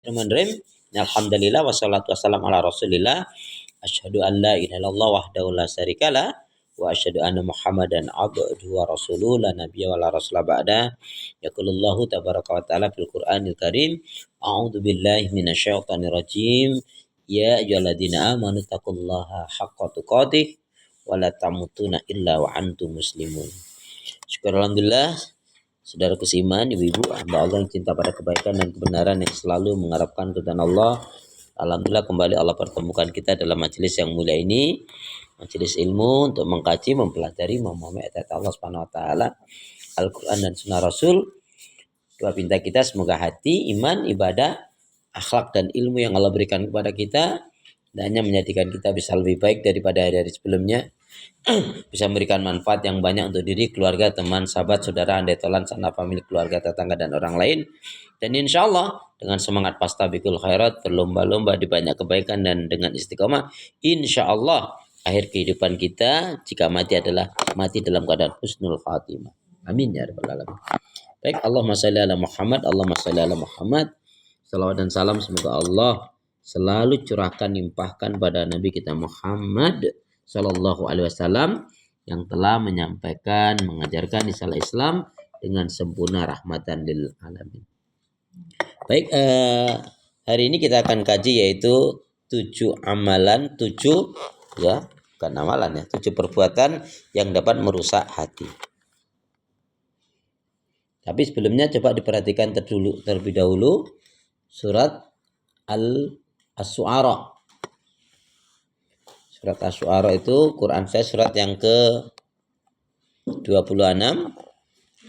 Bismillahirrahmanirrahim. Alhamdulillah wassalatu wassalamu ala Rasulillah. Asyhadu an la ilaha illallah wahdahu la syarikalah wa asyhadu anna Muhammadan abduhu wa rasuluhu la nabiyya wa la rasula ba'da. Yaqulullahu tabaraka wa ta'ala fil Qur'anil Karim. A'udzu billahi minasyaitonir rajim. Ya ayyuhalladzina amanu taqullaha haqqa tuqatih wa la tamutunna illa wa antum muslimun. Syukur alhamdulillah. Saudaraku seiman, ibu-ibu, hamba Allah yang cinta pada kebaikan dan kebenaran yang selalu mengharapkan keridhaan Allah. Alhamdulillah kembali Allah pertemukan kita dalam majelis yang mulia ini, majelis ilmu untuk mengkaji, mempelajari, memahami ayat Allah Subhanahu wa taala, Al-Qur'an dan Sunnah Rasul. Doa pinta kita semoga hati, iman, ibadah, akhlak dan ilmu yang Allah berikan kepada kita hendaknya menjadikan kita bisa lebih baik daripada hari-hari sebelumnya. Bisa memberikan manfaat yang banyak untuk diri, keluarga, teman, sahabat, saudara, andai tolan, sanak famili, keluarga, tetangga, dan orang lain. Dan insya Allah dengan semangat fastabiqul khairat, berlomba-lomba di banyak kebaikan dan dengan istiqomah, insya Allah akhir kehidupan kita jika mati adalah mati dalam keadaan husnul khatimah. Amin ya rabbal alamin. Baik, Allahumma shalli ala Muhammad, Allahumma shalli ala Muhammad. Salawat dan salam semoga Allah selalu curahkan, limpahkan pada Nabi kita Muhammad Sallallahu Alaihi Wasallam yang telah menyampaikan, mengajarkan risalah Islam dengan sempurna rahmatan lil alamin. Baik, hari ini kita akan kaji yaitu 7 amalan, 7 ya, bukan amalan ya, 7 perbuatan yang dapat merusak hati. Tapi sebelumnya coba diperhatikan terlebih dahulu surat As-Syu'ara. Surat Asy-Syu'ara itu Quran saya surat yang ke 26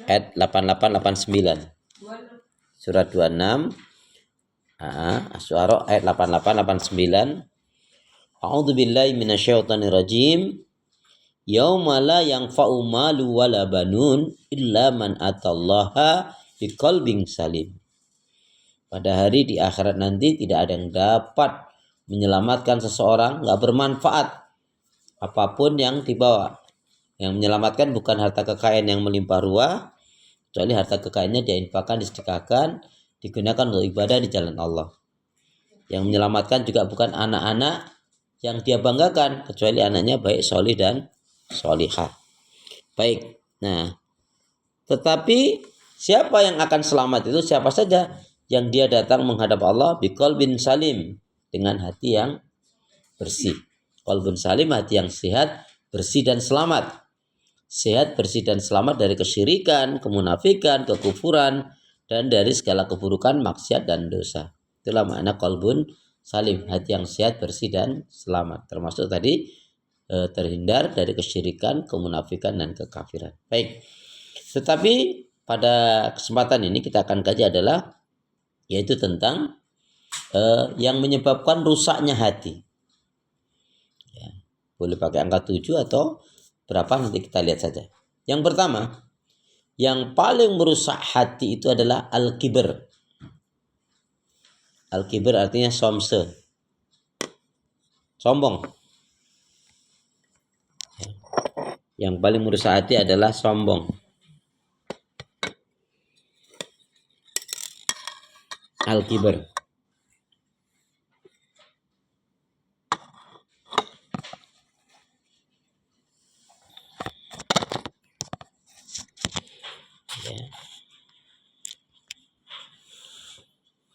ayat 88-89. Surat 26 Asy-Syu'ara ayat 88-89. A'udzu billahi minasyaitonir rajim. Yauma la yanfa'u malu wala banun illa man atallaha biqalbin salim. Pada hari di akhirat nanti tidak ada yang dapat menyelamatkan seseorang, nggak bermanfaat apapun yang dibawa. Yang menyelamatkan bukan harta kekayaan yang melimpah ruah, kecuali harta kekayaannya diinfakkan, disedekahkan, digunakan untuk ibadah di jalan Allah. Yang menyelamatkan juga bukan anak-anak yang dia banggakan, kecuali anaknya baik solih dan solihah. Baik, nah tetapi siapa yang akan selamat itu siapa saja yang dia datang menghadap Allah biqalbin salim, dengan hati yang bersih. Qalbun salim, hati yang sehat, bersih dan selamat. Sehat, bersih dan selamat dari kesyirikan, kemunafikan, kekufuran, dan dari segala keburukan, maksiat dan dosa. Itulah makna qalbun salim, hati yang sehat, bersih dan selamat. Termasuk tadi terhindar dari kesyirikan, kemunafikan dan kekafiran. Baik. Tetapi pada kesempatan ini kita akan kaji adalah yaitu tentang yang menyebabkan rusaknya hati. Ya, boleh pakai angka 7 atau berapa nanti kita lihat saja. Yang pertama, yang paling merusak hati itu adalah al-kibr. Al-kibr artinya somse, sombong. Ya. Yang paling merusak hati adalah sombong. Al-kibr.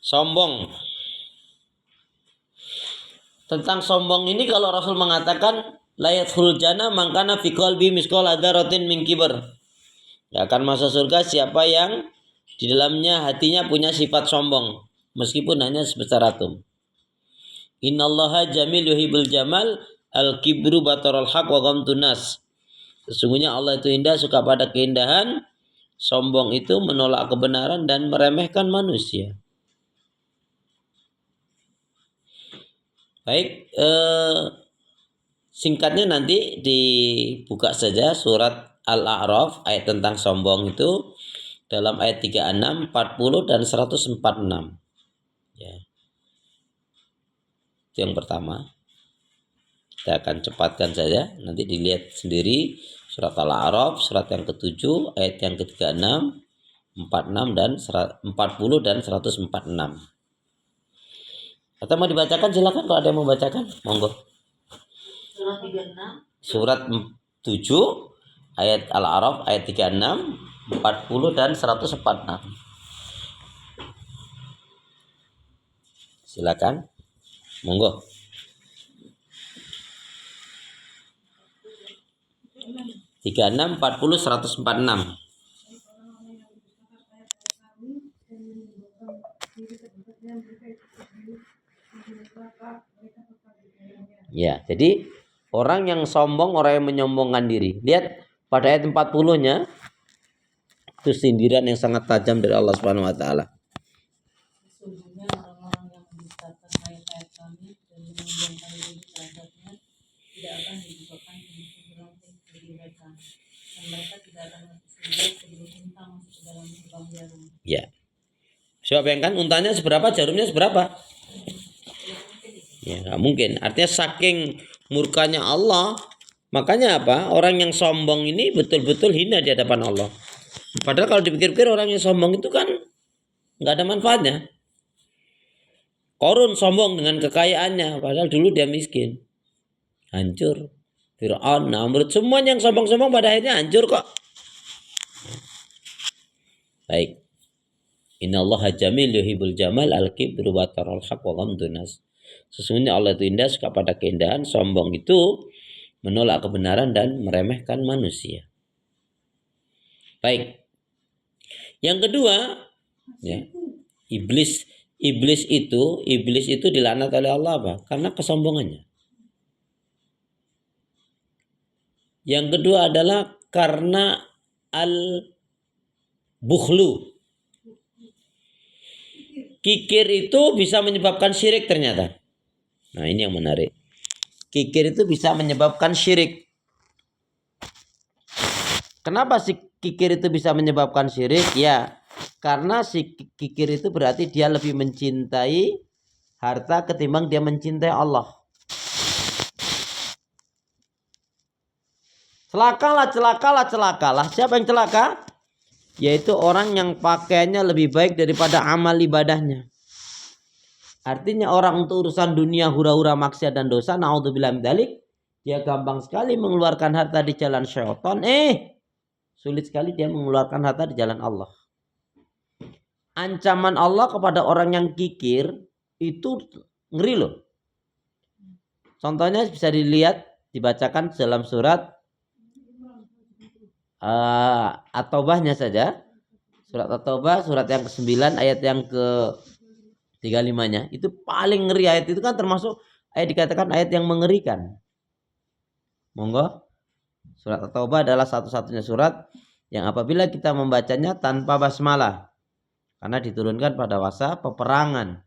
Sombong. Tentang sombong ini kalau Rasul mengatakan layatul jannah man kana fi qalbi misqal dzarratin min kibr. Ya akan masuk surga siapa yang di dalamnya hatinya punya sifat sombong meskipun hanya sebesar atom. Innallaha jamil yuhibbul jamal, al-kibru batarul haq wa ghamtun nas. Sesungguhnya Allah itu indah, suka pada keindahan. Sombong itu menolak kebenaran dan meremehkan manusia. Baik, singkatnya nanti dibuka saja surat Al-A'raf ayat tentang sombong itu dalam ayat 36, 40 dan 146. Ya. Itu yang pertama. Kita akan cepatkan saja, nanti dilihat sendiri surat Al-A'raf surat yang ke-7 ayat yang ke-36, 46 dan 40 dan 146. Atau mau dibacakan silakan kalau ada yang mau bacakan, monggo. Surat 36. Surat 7 ayat Al-A'raf ayat 36, 40 dan 146. Silakan. Monggo. 36, 40, 146. Ya, jadi orang yang sombong, orang yang menyombongkan diri. Lihat pada ayat 40-nya itu sindiran yang sangat tajam dari Allah Subhanahu wa taala. Sesungguhnya orang-orang yang mendustakan ayat-ayat kami dan menyombongkan diri terhadapnya tidak akan dibukakan pintu berangkai bagi mereka, dan mereka tidak akan masuk surga sebelum unta masuk ke dalam lubang jarum. Ya. Coba bayangkan untanya seberapa, jarumnya seberapa? Ya, nggak mungkin. Artinya saking murkanya Allah, makanya apa? Orang yang sombong ini betul-betul hina di hadapan Allah. Padahal kalau dipikir-pikir orang yang sombong itu kan nggak ada manfaatnya. Korun sombong dengan kekayaannya, padahal dulu dia miskin. Hancur. Fir'aun, Namrud, semua yang sombong-sombong pada akhirnya hancur kok. Baik. Innallaha jamil yuhibbul jamal al-kibru wa taral haq wa ghamdun nas. Sesungguhnya Allah itu indah kepada keindahan, sombong itu menolak kebenaran dan meremehkan manusia. Baik. Yang kedua, ya, iblis itu dilaknat oleh Allah apa? Karena kesombongannya. Yang kedua adalah karena al-bukhlu. Kikir itu bisa menyebabkan syirik ternyata. Nah, ini yang menarik. Kikir itu bisa menyebabkan syirik. Kenapa si kikir itu bisa menyebabkan syirik? Ya, karena si kikir itu berarti dia lebih mencintai harta ketimbang dia mencintai Allah. Celakalah. Siapa yang celaka? Yaitu orang yang pakaiannya lebih baik daripada amal ibadahnya. Artinya orang untuk urusan dunia hura-hura maksiat dan dosa, naudzubillah min dzalik, dia gampang sekali mengeluarkan harta di jalan syaitan, sulit sekali dia mengeluarkan harta di jalan Allah. Ancaman Allah kepada orang yang kikir itu ngeri loh. Contohnya bisa dilihat, dibacakan dalam surat At-Taubahnya saja. Surat At-Taubah, surat yang ke-9 ayat yang ke-35-nya. Itu paling ngeri, ayat itu kan termasuk ayat dikatakan ayat yang mengerikan. Monggo. Surat At-Taubah adalah satu-satunya surat yang apabila kita membacanya tanpa basmalah, karena diturunkan pada masa peperangan.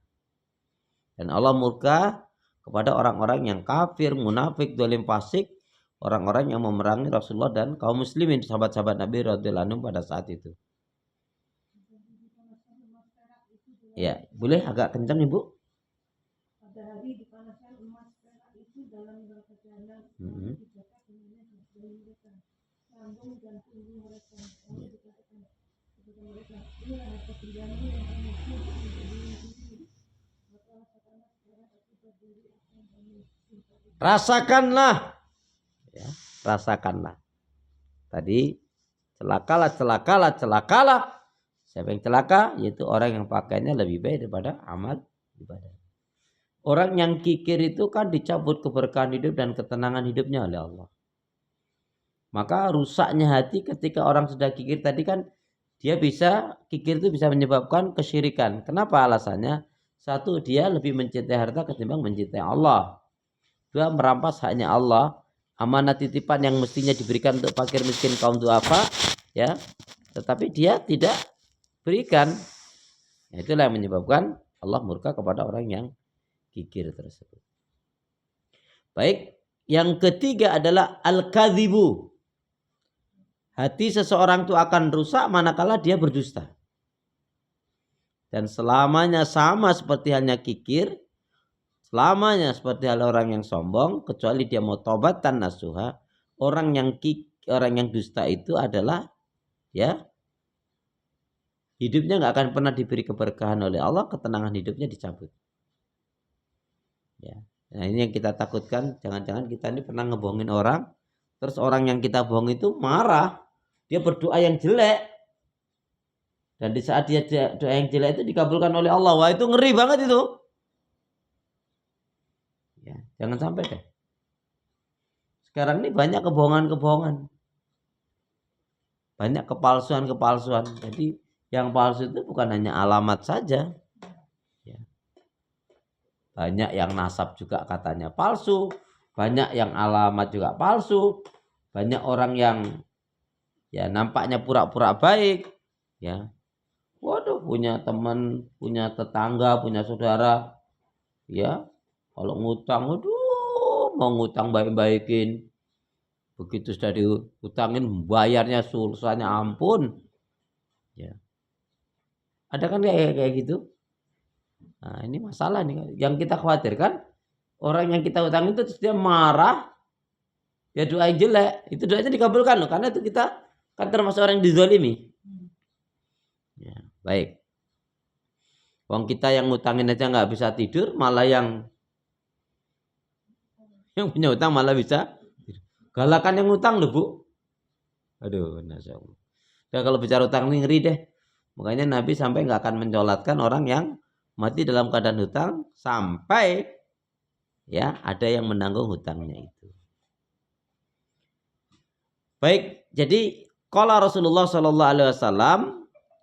Dan Allah murka kepada orang-orang yang kafir, munafik, dolim, fasik, orang-orang yang memerangi Rasulullah dan kaum muslimin, sahabat-sahabat Nabi radhiyallahu anhum pada saat itu. Ya, boleh agak kencang Ibu? Pada hari dipanaskan emas perak itu dalam neraka jahanam, dijaga dengannya dan mereka sambung dan tunggu mereka. Lalu dikatakan kepada mereka, inilah harta belianmu yang kamu simpan di diri, maka rasakanlah sekarang akibat dari apa yang kamu simpan. Rasakanlah. Ya, rasakanlah. Tadi celakalah. Siapa yang celaka? Yaitu orang yang pakaiannya lebih baik daripada amal ibadah. Orang yang kikir itu kan dicabut keberkahan hidup dan ketenangan hidupnya oleh Allah. Maka rusaknya hati ketika orang sudah kikir tadi kan, kikir itu bisa menyebabkan kesyirikan. Kenapa alasannya? Satu, dia lebih mencintai harta ketimbang mencintai Allah. Dua, merampas haknya Allah. Amanat titipan yang mestinya diberikan untuk fakir miskin kaum duafa, ya, tetapi dia tidak berikan. Nah, itulah yang menyebabkan Allah murka kepada orang yang kikir tersebut. Baik, yang ketiga adalah al-kadzibu. Hati seseorang itu akan rusak manakala dia berdusta. Dan selamanya sama seperti halnya kikir, selamanya seperti hal orang yang sombong, kecuali dia mau tobat dan nasuha. Orang yang dusta itu adalah, ya, hidupnya nggak akan pernah diberi keberkahan oleh Allah, ketenangan hidupnya dicabut. Ya. Nah, ini yang kita takutkan, jangan-jangan kita ini pernah ngebohongin orang, terus orang yang kita bohong itu marah, dia berdoa yang jelek, dan di saat dia doa yang jelek itu dikabulkan oleh Allah. Wah, itu ngeri banget itu. Ya, jangan sampai deh. Sekarang ini banyak kebohongan-kebohongan, banyak kepalsuan-kepalsuan. Jadi yang palsu itu bukan hanya alamat saja, ya. Banyak yang nasab juga katanya palsu, banyak yang alamat juga palsu, banyak orang yang ya nampaknya pura-pura baik, ya. Waduh, punya teman, punya tetangga, punya saudara, ya. Kalau ngutang, waduh, mau ngutang baik-baikin. Begitu sudah diutangin, bayarnya susahnya ampun. Ya. Ada kan kayak gitu? Nah, ini masalah nih. Yang kita khawatirkan, orang yang kita utang itu terus dia marah, dia doa jelek, itu doanya dikabulkan loh, karena itu kita kan termasuk orang yang dizalimi. Ya, baik. Wong kita yang ngutangin aja nggak bisa tidur, malah yang punya utang malah bisa. Galakan yang ngutang loh, Bu. Aduh, Masya Allah. Ya, kalau bicara utang ini ngeri deh. Makanya Nabi sampai nggak akan mencolatkan orang yang mati dalam keadaan hutang sampai ya ada yang menanggung hutangnya itu. Baik, jadi qala Rasulullah sallallahu alaihi wasallam,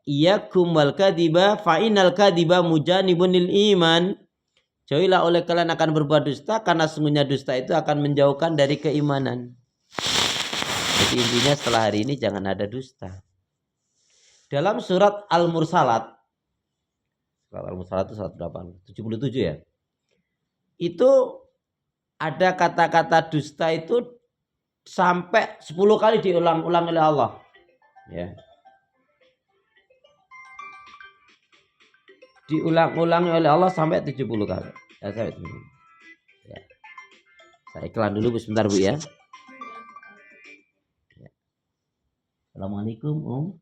iyyakum wal kadiba fa innal kadiba mujanibun lil iman. Jauhilah oleh kalian akan berbuat dusta, karena sungguhnya dusta itu akan menjauhkan dari keimanan. Jadi intinya setelah hari ini jangan ada dusta. Dalam surat Al-Mursalat, surat Al-Mursalat itu 177 ya. Itu ada kata-kata dusta itu sampai 10 kali diulang-ulang oleh Allah. Ya. Diulang-ulang oleh Allah sampai 70 kali. Ya, sampai 70. Ya. Saya iklan dulu sebentar, Bu, ya. Ya. Assalamualaikum,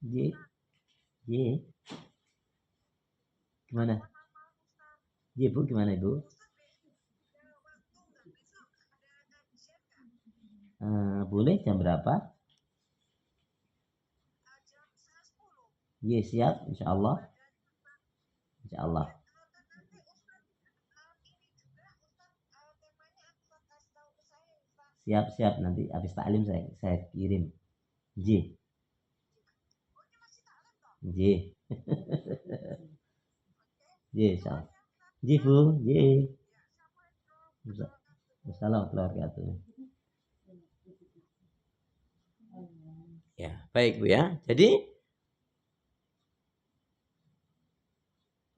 J. Gimana? Bu, gimana, Bu? Boleh jam berapa? Siap, insya Allah. Insya Allah. Siap, nanti habis taklim saya kirim. J. Insya Allah. Bu, Assalamualaikum warahmatullahi wabarakatuh. Ya, baik, Bu, ya. Jadi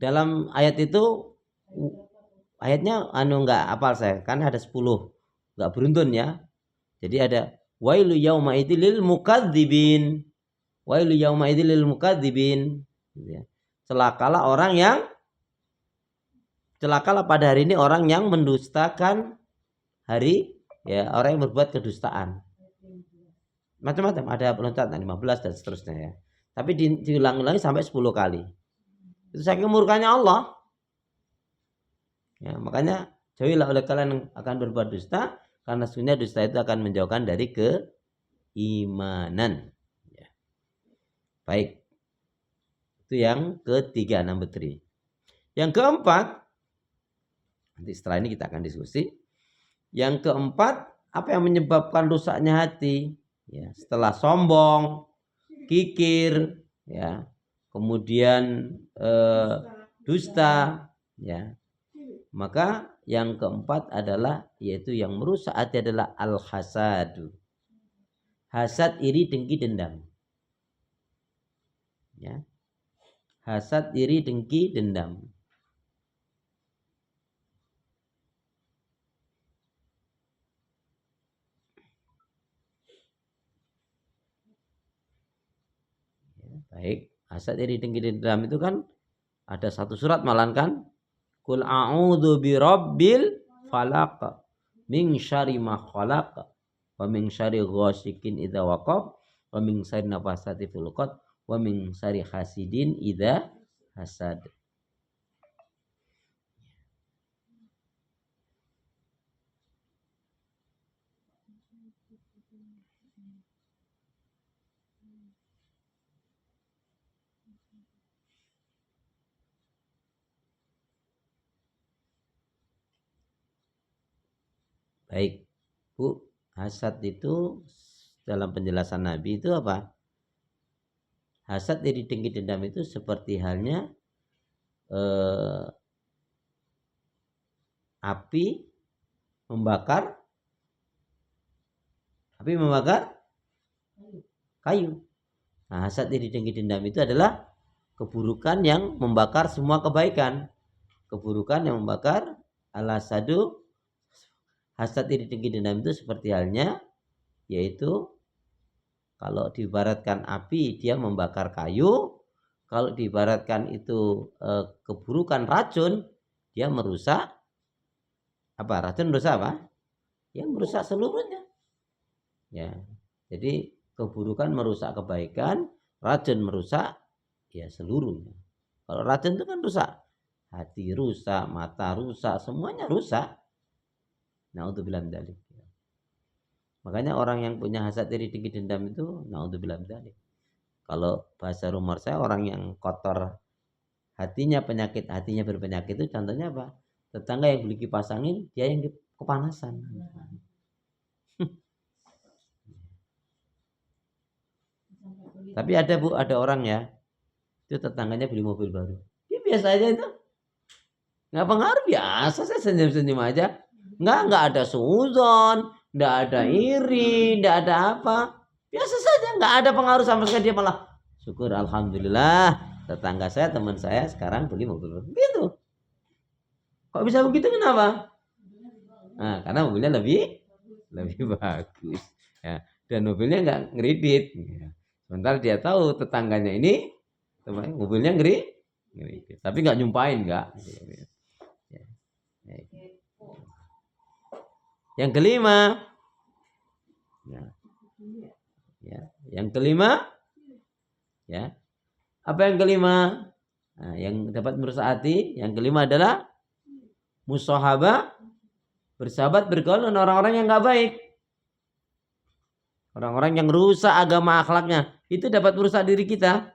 dalam ayat itu, ayatnya enggak hafal saya, kan ada 10. Enggak beruntun ya. Jadi ada wailu yauma idzil mukadzibin. Wailu yauma idzil mukadzibin. Celakalah pada hari ini orang yang mendustakan hari, ya, orang yang berbuat kedustaan. Macam-macam, ada peloncatan 15 dan seterusnya ya. Tapi diulang-ulangi sampai 10 kali. Itu saking murkanya Allah. Ya, makanya jauhilah oleh kalian akan berbuat dusta, karena sesungguhnya dusta itu akan menjauhkan dari keimanan. Ya. Baik. Itu yang ketiga, number 3. Yang keempat, nanti setelah ini kita akan diskusi. Yang keempat, apa yang menyebabkan rusaknya hati? Ya, setelah sombong, kikir, ya, kemudian dusta, ya. Maka yang keempat adalah, yaitu yang merusak hati adalah al-hasadu. Hasad, iri, dengki, dendam. Ya. Hasad, iri, dengki, dendam. Ya, baik, hasad, iri, dengki, dendam itu kan ada satu surat malah kan, Qul a'udzu birabbil falaq min syarri ma khalaq wa min syarri ghasikin idza waqab wa min syarri nafasati fil 'uqad wa min syarri hasidin idza hasad. Baik, Bu, hasad itu dalam penjelasan Nabi itu apa? Hasad, iri, dengki, dendam itu seperti halnya api membakar kayu. Nah, hasad, iri, dengki, dendam itu adalah keburukan yang membakar semua kebaikan. Keburukan yang membakar al-hasadu, hasad, iri, dengki, dendam itu seperti halnya, yaitu kalau diibaratkan api dia membakar kayu, kalau diibaratkan itu keburukan racun, dia merusak apa? Racun merusak apa? Ya merusak seluruhnya. Ya. Jadi keburukan merusak kebaikan, racun merusak ya seluruhnya. Kalau racun itu kan rusak hati, rusak mata, rusak semuanya rusak. Naudzubillah min dzalik. Makanya orang yang punya hasad, iri, dengki, dendam itu naudzubillah min dzalik. Kalau bahasa rumor saya, orang yang kotor hatinya, penyakit hatinya berpenyakit itu contohnya apa? Tetangga yang beli kipas angin, dia yang kepanasan. Tapi ada Bu, ada orang ya, itu tetangganya beli mobil baru. Dia biasa aja itu. Nggak pengaruh, biasa, saya senyum-senyum aja. Nggak ada suuzon, nggak ada iri, nggak ada apa. Biasa saja, nggak ada pengaruh sama sekali. Dia malah syukur, alhamdulillah tetangga saya, teman saya sekarang beli mobil baru. Gitu. Kok bisa begitu, kenapa? Nah, karena mobilnya lebih bagus. Ya, dan mobilnya nggak ngeridit. Ya. Sementara dia tahu tetangganya ini mobilnya ngeridit. Tapi nggak nyumpain, nggak. Ya. Yang kelima, yang kelima, ya, apa yang kelima? Nah, yang dapat merusak hati, yang kelima adalah musahabah, bersahabat, bergaul dengan orang-orang yang nggak baik, orang-orang yang rusak agama akhlaknya, itu dapat merusak diri kita.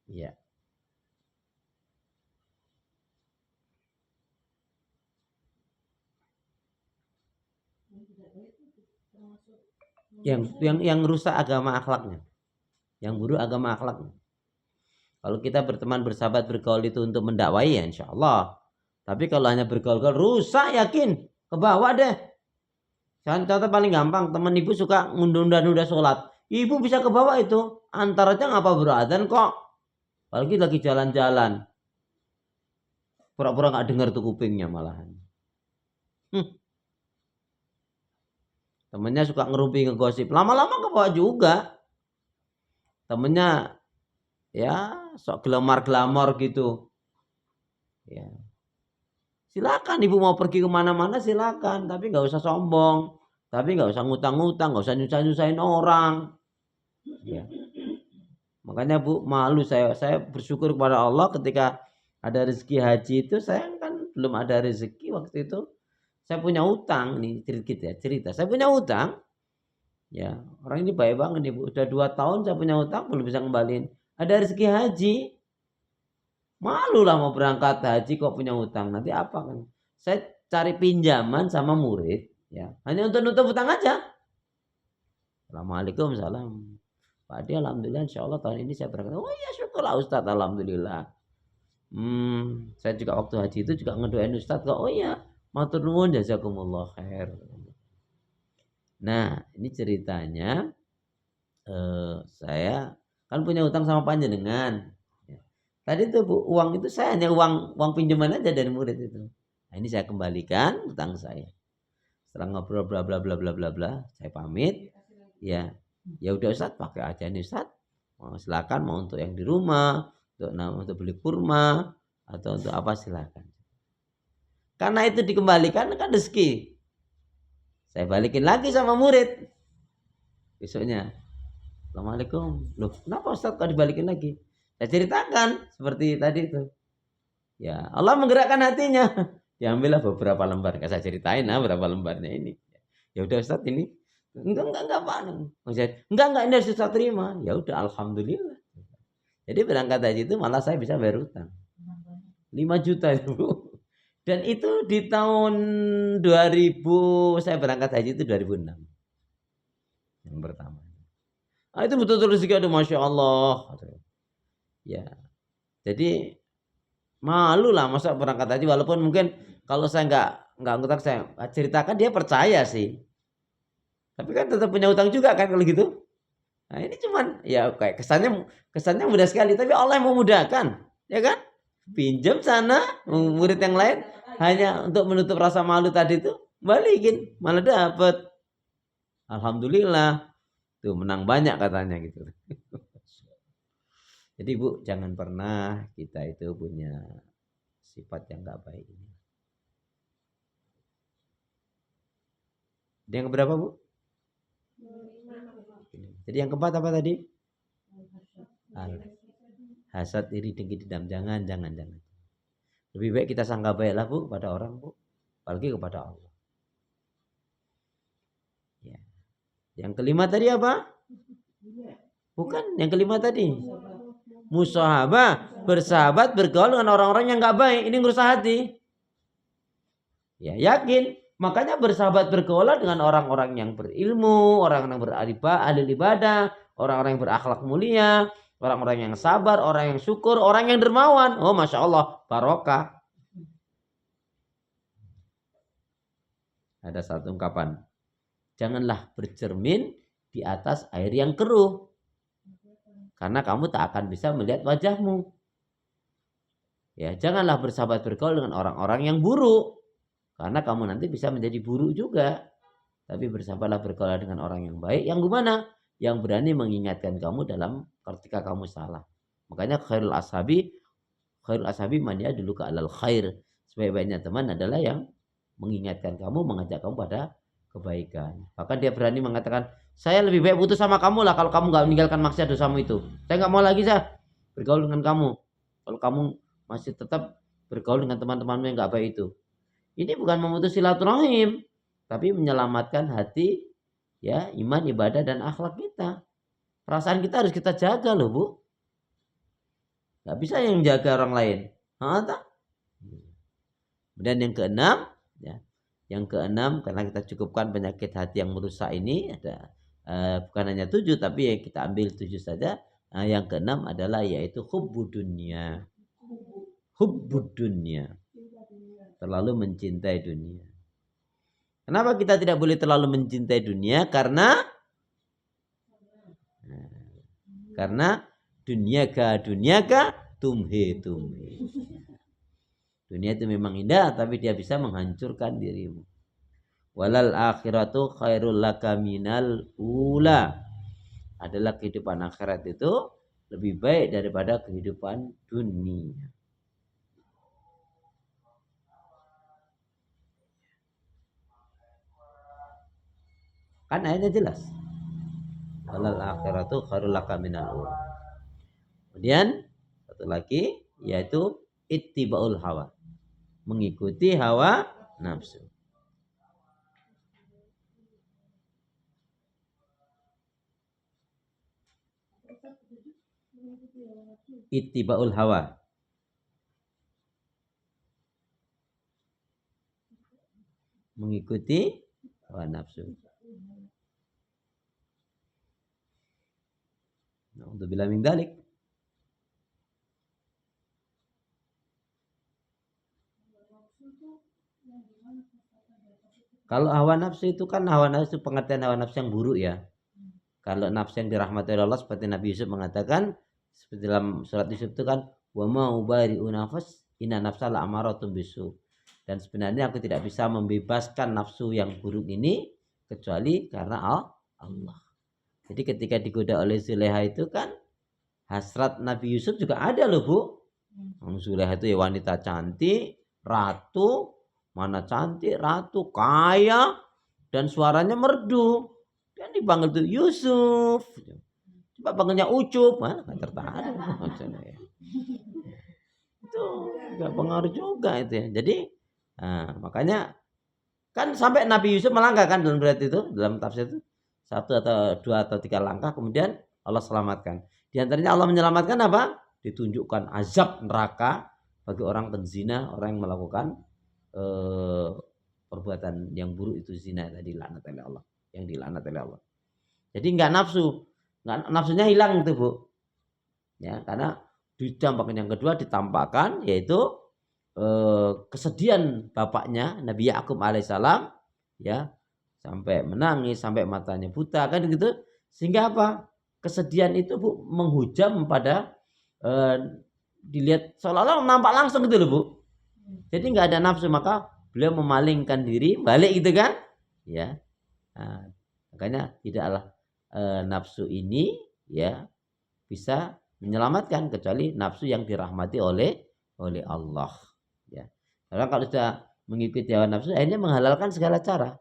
Ya. Yang rusak agama akhlaknya, yang buruk agama akhlaknya. Kalau kita berteman, bersahabat, bergaul itu untuk mendakwai, ya insya Allah. Tapi kalau hanya bergaul-gaul, rusak, yakin ke bawah deh. Contoh paling gampang, teman ibu suka nunda-nunda sholat, ibu bisa ke bawah itu. Antaranya ngapa beradzan kok, apalagi lagi jalan-jalan, pura-pura nggak dengar tuh kupingnya malahan. Temennya suka ngerumpi, ngegosip, lama-lama ke bawah juga. Temennya ya sok glamor gitu. Ya. Silakan ibu mau pergi kemana-mana silakan, tapi nggak usah sombong, tapi nggak usah ngutang-ngutang, nggak usah nyusah-nyusahin orang. Ya. Makanya Bu, malu saya bersyukur kepada Allah ketika ada rezeki haji itu, saya kan belum ada rezeki waktu itu. Saya punya utang nih, cerita. Saya punya utang. Ya, orang ini baik banget nih Bu. Udah 2 tahun saya punya utang belum bisa ngembaliin. Ada rezeki haji. Malu lah mau berangkat haji kok punya utang. Nanti apa kan? Saya cari pinjaman sama murid, ya. Hanya untuk nutup utang aja. Assalamualaikum, salam. Pak Adi, alhamdulillah insyaallah tahun ini saya berangkat. Oh iya, syukurlah Ustaz, alhamdulillah. Saya juga waktu haji itu juga ngedoain Ustaz kok. Oh iya, matur nuwun jazakumullah khair. Nah, ini ceritanya saya kan punya utang sama panjenengan. Ya. Tadi tuh Bu, uang itu saya hanya uang pinjaman aja dari murid itu. Nah, ini saya kembalikan utang saya. Setelah ngobrol bla bla bla bla bla bla, saya pamit. Ya. Ya udah Ustaz, pakai aja nih Ustaz. Silakan mau untuk yang di rumah, untuk beli kurma atau untuk apa silakan. Karena itu dikembalikan kan rezeki. Saya balikin lagi sama murid. Besoknya, assalamualaikum. Loh, kenapa Ustaz kok dibalikin lagi? Saya ceritakan seperti tadi itu. Ya, Allah menggerakkan hatinya. Diambillah beberapa lembar, nggak saya ceritain berapa lembarnya ini. Ya udah Ustaz ini. Enggak Pak. Enggak ini harus Ustaz terima. Ya udah alhamdulillah. Jadi berangkat haji itu malah saya bisa bayar utang. 5 juta itu. Dan itu di tahun 2000 saya berangkat haji itu 2006. Yang pertama. Nah, itu betul-betul rezeki ada Masya Allah. Ya. Jadi malu lah masa berangkat haji walaupun mungkin kalau saya nggak ngutang saya ceritakan dia percaya sih. Tapi kan tetap punya utang juga kan kalau gitu. Nah, ini cuman ya kayak kesannya mudah sekali tapi Allah yang memudahkan, ya kan? Pinjam sana murid yang lain hanya untuk menutup rasa malu tadi itu balikin malah dapat. Alhamdulillah. Tuh menang banyak katanya gitu. Jadi Bu, jangan pernah kita itu punya sifat yang nggak baik ini. Yang keberapa Bu? Jadi yang keempat apa tadi? Hasad, iri, dengki, dendam. Jangan. Lebih baik kita sangka baiklah Bu pada orang Bu, apalagi kepada Allah. Ya. Yang kelima tadi apa? Bukan, yang kelima tadi. Musahabah, bersahabat, bergaul dengan orang-orang yang nggak baik. Ini ngerusak hati. Ya, yakin. Makanya bersahabat bergaul dengan orang-orang yang berilmu, orang yang ahli ibadah, orang-orang yang berakhlak mulia, orang-orang yang sabar, orang yang syukur, orang yang dermawan. Oh, Masya Allah, barokah. Ada satu ungkapan. Janganlah bercermin di atas air yang keruh. Karena kamu tak akan bisa melihat wajahmu. Ya, janganlah bersahabat bergaul dengan orang-orang yang buruk. Karena kamu nanti bisa menjadi buruk juga. Tapi bersahabatlah bergaul dengan orang yang baik. Yang gimana? Yang berani mengingatkan kamu dalam ketika kamu salah. Makanya khairul ashabi man yadullu ka alal khair. Sebaik-baiknya teman adalah yang mengingatkan kamu, mengajak kamu pada kebaikan. Bahkan dia berani mengatakan, saya lebih baik putus sama kamu lah kalau kamu nggak meninggalkan maksiat dosamu itu. Saya nggak mau lagi bergaul dengan kamu. Kalau kamu masih tetap bergaul dengan teman-temanmu yang nggak baik itu. Ini bukan memutus silaturahim, tapi menyelamatkan hati, ya, iman, ibadah dan akhlak kita. Perasaan kita harus kita jaga loh Bu. Gak bisa yang jaga orang lain. Kemudian yang keenam, ya, karena kita cukupkan penyakit hati yang merusak ini ada bukan hanya 7 tapi ya kita ambil 7 saja. Nah, yang keenam adalah yaitu hubbud dunya. Terlalu mencintai dunia. Kenapa kita tidak boleh terlalu mencintai dunia? Karena dunyaka tumhe. Dunia itu memang indah tapi dia bisa menghancurkan dirimu. Walal akhiratu khairul laka minal ula. Adalah kehidupan akhirat itu lebih baik daripada kehidupan dunia. Kan ayatnya jelas. Walal akhiratu khairul laka minal ula. Kemudian satu lagi yaitu ittiba'ul hawa. Mengikuti hawa nafsu. Ittiba'ul hawa. Mengikuti hawa nafsu. Na'udzubillah min dzalik. Kalau hawa nafsu itu kan pengertian hawa nafsu yang buruk ya. Kalau nafsu yang dirahmati oleh Allah seperti Nabi Yusuf mengatakan seperti dalam surat Yusuf itu kan wa ma ubari'u nafs inna nafsa la'amaratun bisu. Dan sebenarnya aku tidak bisa membebaskan nafsu yang buruk ini kecuali karena Allah. Jadi ketika digoda oleh Zulaiha itu kan hasrat Nabi Yusuf juga ada loh Bu. Zulaiha itu ya wanita cantik, ratu, mana cantik, ratu, kaya, dan suaranya merdu. Dan dipanggil tuh Yusuf. Coba panggilnya Ucup, mana nggak tertarik. Itu nggak pengaruh juga itu ya. Jadi Nah, makanya kan sampai Nabi Yusuf melangkah kan dalam berat itu, dalam tafsir itu 1 atau 2 atau 3 langkah kemudian Allah selamatkan. Di antaranya Allah menyelamatkan apa? Ditunjukkan azab neraka bagi orang penzina, orang yang melakukan perbuatan yang buruk itu zina tadi, laknat oleh Allah, yang dilaknat oleh Allah. Jadi nggak nafsunya hilang itu Bu. Ya, karena di dampak yang kedua ditampakkan yaitu kesedihan bapaknya Nabi Yakub alaihissalam, ya, sampai menangis, sampai matanya buta kan gitu, sehingga apa, kesedihan itu Bu menghujam pada dilihat seolah-olah nampak langsung gitu loh Bu, jadi nggak ada nafsu, maka beliau memalingkan diri balik gitu kan, ya. Nah, makanya tidaklah nafsu ini ya bisa menyelamatkan kecuali nafsu yang dirahmati oleh Allah, ya. Karena kalau sudah mengikuti hawa nafsu akhirnya menghalalkan segala cara,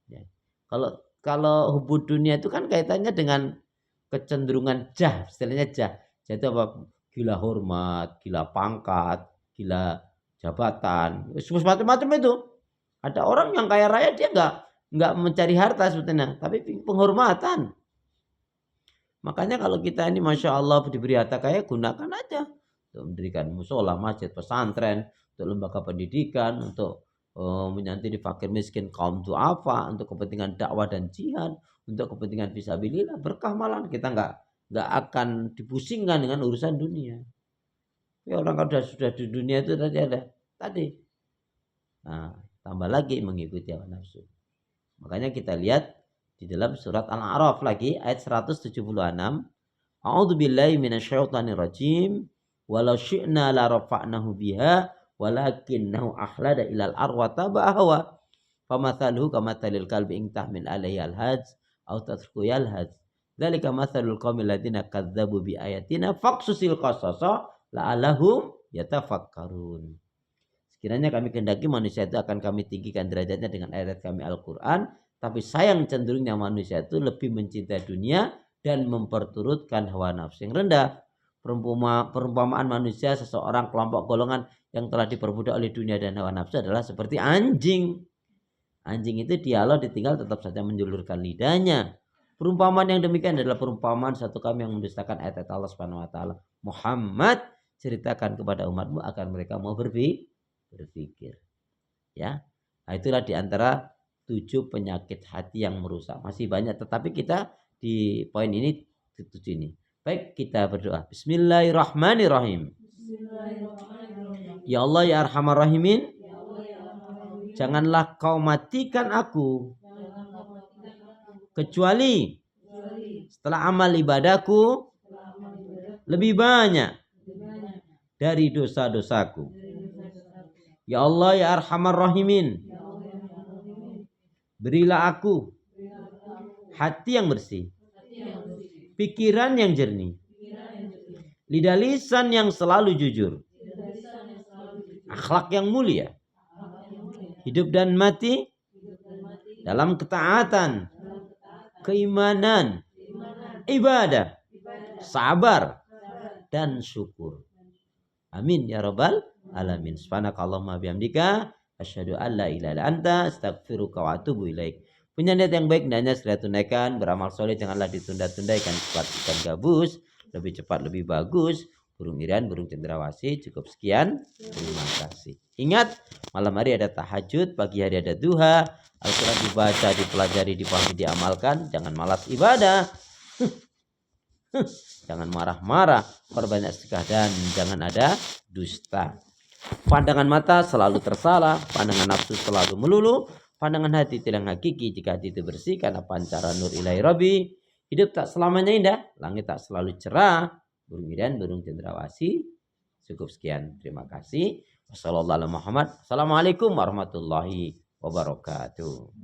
ya. Kalau hubud dunia itu kan kaitannya dengan kecenderungan jah, istilahnya jah itu apa, gila hormat, gila pangkat, gila jabatan, macam-macam itu. Ada orang yang kaya raya dia nggak mencari harta sebetulnya, tapi penghormatan. Makanya kalau kita ini Masya Allah diberi harta kaya, gunakan aja untuk mendirikan musola, masjid, pesantren, untuk lembaga pendidikan, untuk menyantuni fakir miskin, kaum du'afa, untuk kepentingan dakwah dan jihad, untuk kepentingan fisabilillah, berkah malah. Kita nggak akan dipusingkan dengan urusan dunia. Ya, orang kalau sudah di dunia itu tadi. Nah, tambah lagi mengikuti hawa nafsu. Makanya kita lihat di dalam surat Al-A'raf lagi ayat 176, A'udzubillahi minasyaitonir rajim, walau syi'na la rafa'nahu biha walakinnahu akhlada ilal arwata ba'hawa famathaluhu kamathalil kalbi in tahmil alaihi alhaj aw tatruku yalhaj dzalika mathalul qaumil ladzina kadzdzabu bi ayatina faqsusil qasasa la'allahum yatafakkarun. Sekiranya kami kehendaki manusia itu akan kami tinggikan derajatnya dengan ayat kami Al-Quran, tapi sayang cenderungnya manusia itu lebih mencintai dunia dan memperturutkan hawa nafsu yang rendah. Perumpamaan manusia seseorang kelompok golongan yang telah diperbudak oleh dunia dan hawa nafsu adalah seperti anjing. Anjing itu dialah ditinggal tetap saja menjulurkan lidahnya. Perumpamaan yang demikian adalah perumpamaan satu kami yang mendustakan ayat Allah Subhanahu wa taala. Muhammad, ceritakan kepada umatmu agar mereka mau berpikir, ya. Nah, itulah diantara 7 penyakit hati yang merusak. Masih banyak, tetapi kita di poin ini 7 ini. Baik, kita berdoa. Bismillahirrahmanirrahim. Ya Allah ya Arhamar Rahimin, janganlah kau matikan aku kecuali setelah amal ibadahku lebih banyak dari dosa-dosaku. Ya Allah ya Arhamar Rahimin, berilah aku hati yang bersih, pikiran yang jernih, lidah lisan yang selalu jujur, akhlak yang mulia, hidup dan mati dalam ketaatan, keimanan, ibadah, sabar, dan syukur. Amin ya rabbal alamin. Subhanakallahumma bihamdika asyhadu an la ilaha illa anta astaghfiruka wa atubu ilaik. Punya niat yang baik hendaknya segera tunaikan, beramal soleh janganlah ditunda-tunda, ikan cepat ikan gabus, lebih cepat lebih bagus, burung irian burung cendrawasih. Cukup sekian, terima kasih. Ingat, malam hari ada tahajud, pagi hari ada duha, Al-Quran dibaca, dipelajari, dipahami, diamalkan, jangan malas ibadah. Jangan marah-marah, perbanyak sedekah, dan jangan ada dusta. Pandangan mata selalu tersalah, pandangan nafsu selalu melulu, pandangan hati tidak hakiki jika hati itu bersih karena pancaran nur ilahi Rabbi. Hidup tak selamanya indah, langit tak selalu cerah, burung irian burung cendrawasih. Cukup sekian, terima kasih. Wassalamualaikum warahmatullahi wabarakatuh.